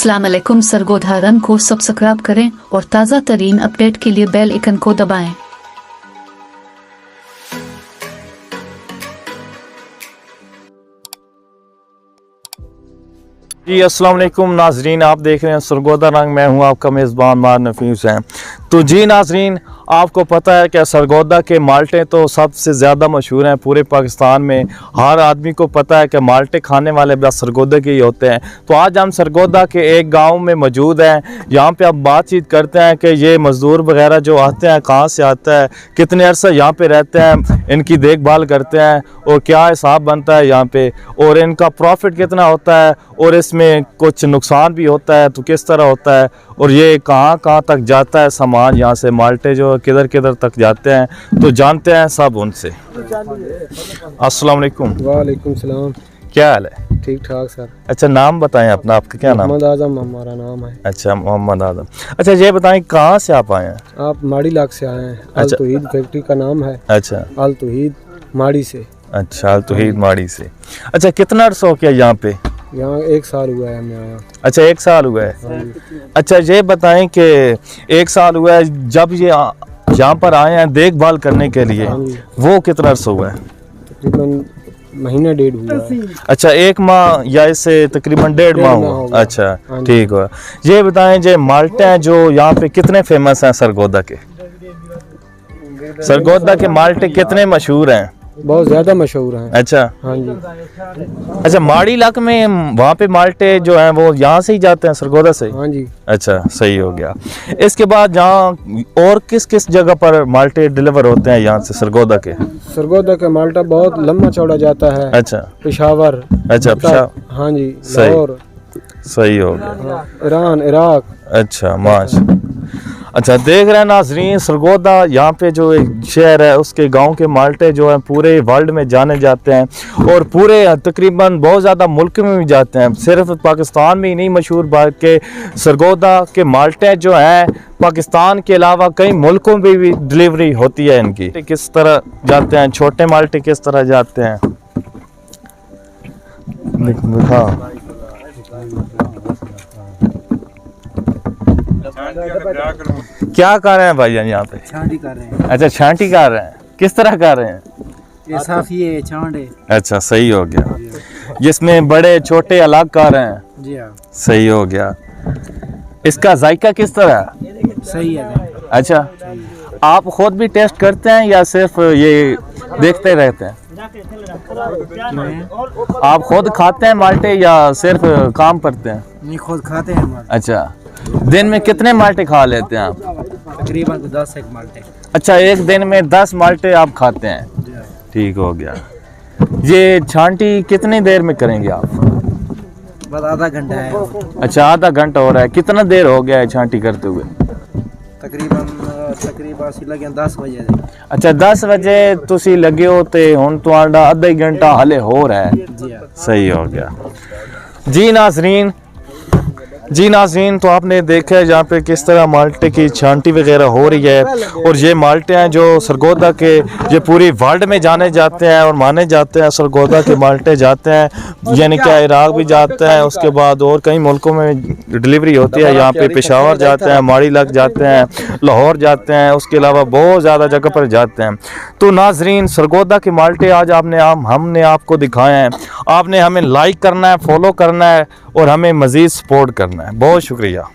अस्सलाम वालेकुम। सरगोधा रन को सब्सक्राइब करें और ताज़ा तरीन अपडेट के लिए बेल आइकन को दबाएं। जी अस्सलाम वालेकुम नाजरीन, आप देख रहे हैं सरगोधा रंग। मैं हूं आपका मेज़बान मार नफीस हैं। तो जी नाजरीन, आपको पता है कि सरगोधा के माल्टे तो सबसे ज़्यादा मशहूर हैं पूरे पाकिस्तान में। हर आदमी को पता है कि माल्टे खाने वाले बस सरगोधा के ही होते हैं। तो आज हम सरगोधा के एक गांव में मौजूद हैं। यहाँ पे अब बातचीत करते हैं कि ये मज़दूर वगैरह जो आते हैं कहाँ से आता है, कितने अरसा यहाँ पे रहते हैं, इनकी देखभाल करते हैं और क्या हिसाब बनता है यहाँ पे, और इनका प्रॉफिट कितना होता है, और इसमें कुछ नुकसान भी होता है तो किस तरह होता है, और ये कहाँ कहाँ तक जाता है सामान, यहाँ से माल्टे जो किधर किधर तक जाते हैं। तो जानते हैं सब उनसे। अस्सलाम वालेकुम। वालेकुम सलाम। क्या हाल है? ठीक ठाक सर। अच्छा, नाम बताएं अपना, आपका क्या नाम? मोहम्मद आजम हमारा नाम है। अच्छा, मोहम्मद आजम। अच्छा, ये बताएं कहाँ से आप आए हैं? आप माड़ी लाख से आए हैं। अच्छा। अल तौहीद फैक्ट्री का नाम है। अच्छा, अल तौहीद माड़ी से। अच्छा, अल तौहीद माड़ी से। अच्छा, कितना अर्सा हो गया यहाँ पे? यहाँ 1 साल हुआ है हमें आया। अच्छा, 1 साल हुआ है। अच्छा, ये बताएं कि 1 साल हुआ है, जब ये यहाँ पर आए हैं देखभाल करने के लिए, वो कितना अर्सा हुआ है? तकरीबन महीना 1.5 हुआ है। अच्छा, 1 माह या इससे तकरीबन 1.5 माह हुआ। अच्छा, ठीक हुआ। ये बताएं, जो माल्टे हैं जो यहाँ पे कितने फेमस हैं सरगोधा के? सरगोधा के माल्टे कितने मशहूर हैं? बहुत ज्यादा मशहूर हैं। अच्छा, हाँ जी। अच्छा, माड़ी इलाके में वहाँ पे माल्टे जो हैं वो यहाँ से ही जाते हैं, सरगोधा से? हाँ जी। अच्छा, सही हो गया। इसके बाद जहाँ और किस किस जगह पर माल्टे डिलीवर होते हैं यहाँ से सरगोधा के? सरगोधा का माल्टा बहुत लंबा चौड़ा जाता है। अच्छा, पेशावर। अच्छा, पेशावर। हाँ जी। सही। लाहौर। सही हो गया। Iran, Iraq. अच्छा, माश। अच्छा, देख रहे हैं नाजरीन, सरगोधा यहाँ पे जो एक शहर है उसके गांव के माल्टे जो हैं पूरे वर्ल्ड में जाने जाते हैं और पूरे तकरीबन बहुत ज़्यादा मुल्क में भी जाते हैं। सिर्फ पाकिस्तान में ही नहीं मशहूर, बल्कि सरगोधा के माल्टे जो हैं पाकिस्तान के अलावा कई मुल्कों में भी डिलीवरी होती है इनकी। किस तरह जाते हैं छोटे माल्टे, किस तरह जाते हैं? हाँ, क्या कर रहे हैं भाईजान यहाँ पे? छांटी कर रहे हैं। अच्छा, छांटी कर रहे हैं। किस तरह कर रहे हैं? ये साफी है, छांट है। अच्छा, सही हो गया। जिसमें बड़े छोटे अलग कर रहे हैं। जी हाँ, सही हो गया। इसका जायका किस तरह है? सही है। अच्छा, आप खुद भी टेस्ट करते हैं या सिर्फ ये देखते रहते हैं? आप खुद खाते हैं माल्टे या सिर्फ काम करते हैं? नहीं, खुद खाते हैं माल्टे। अच्छा, दिन में कितने माल्टे खा लेते हैं आप? तकरीबन 10 एक माल्टे। अच्छा, एक दिन में 10 माल्टे आप खाते हैं। जी हाँ। ठीक हो गया। ये छांटी कितनी देर में करेंगे आप? बस आधा घंटा है। अच्छा, आधा घंटा हो रहा है। कितना देर हो गया है छांटी करते हुए? तकरीबन ਅਸੀਂ लगे 10 बजे। अच्छा, 10 बजे तुसी लगे हो ते हुन तुहाडा आधा ही घंटा हले हो रहा है। जी हाँ। सही हो गया। जी नाज़रीन, तो आपने देखा है यहाँ पे किस तरह माल्टे की छांटी वगैरह हो रही है, और ये माल्टे हैं जो सरगोधा के ये पूरी वर्ल्ड में जाने जाते हैं और माने जाते हैं। सरगोधा के माल्टे जाते हैं, यानी कि इराक भी जाते हैं, उसके बाद और कई मुल्कों में डिलीवरी होती है। यहाँ पे पेशावर जाते हैं, माड़ी लग जाते हैं, लाहौर जाते हैं, उसके अलावा बहुत ज़्यादा जगह पर जाते हैं। तो नाज़रीन, सरगोधा के माल्टे आज हमने आपको दिखाए हैं। आपने हमें लाइक करना है, फॉलो करना है और हमें मज़ीद सपोर्ट करना है। बहुत शुक्रिया।